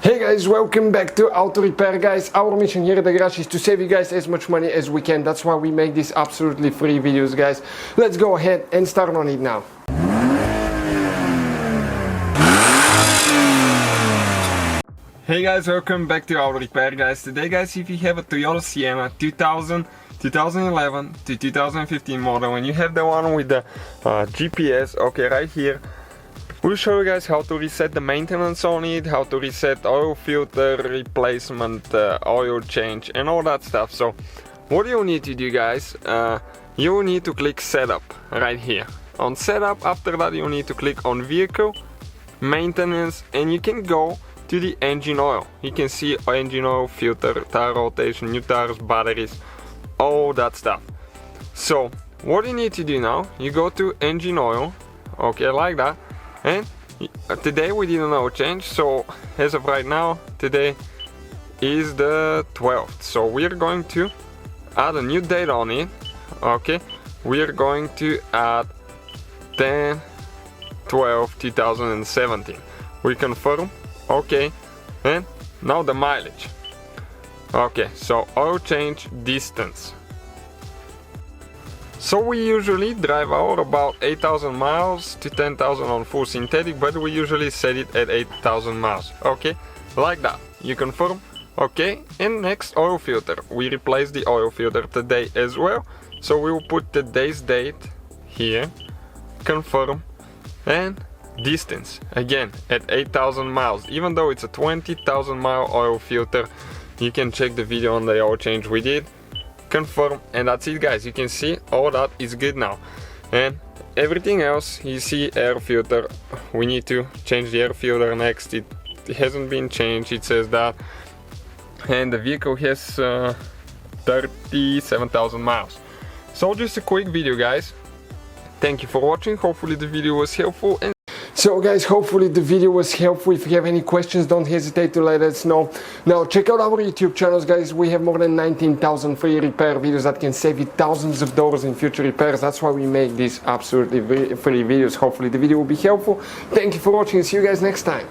Hey guys, welcome back to Auto Repair, guys. Our mission here at the garage is to save you guys as much money as we can. That's why we make these absolutely free videos, guys. Let's go ahead and start on it now. Hey guys, welcome back to Auto Repair, guys. Today, guys, if you have a Toyota Sienna 2011 to 2015 model and you have the one with the GPS, okay, right here, we'll show you guys how to reset the maintenance on it, how to reset oil filter replacement, oil change and all that stuff. So what you need to do, guys, you need to click setup right here. On setup, after that you need to click on vehicle, maintenance, and you can go to the engine oil. You can see engine oil, filter, tire rotation, new tires, batteries, all that stuff. So what you need to do now, you go to engine oil, okay, like that. And today we did an oil change, so as of right now, today is the 12th. So we're going to add a new date on it, okay? We're going to add 10/12/2017. We confirm, okay, and now the mileage. Okay, so oil change distance. So we usually drive out about 8,000 miles to 10,000 on full synthetic, but we usually set it at 8,000 miles, okay, like that. You confirm, okay, and next, oil filter. We replace the oil filter today as well, so we will put today's date here, confirm, and distance, again, at 8,000 miles. Even though it's a 20,000 mile oil filter, you can check the video on the oil change we did. Confirm, and that's it, guys. You can see all that is good now, and everything else, you see air filter, we need to change the air filter next. It hasn't been changed, it says that, and the vehicle has 37,000 miles. So just a quick video, guys. Thank you for watching. Hopefully the video was helpful. So guys, hopefully the video was helpful. If you have any questions, don't hesitate to let us know. Now check out our YouTube channels, guys. We have more than 19,000 free repair videos that can save you thousands of dollars in future repairs. That's why we make these absolutely free videos. Hopefully the video will be helpful. Thank you for watching. See you guys next time.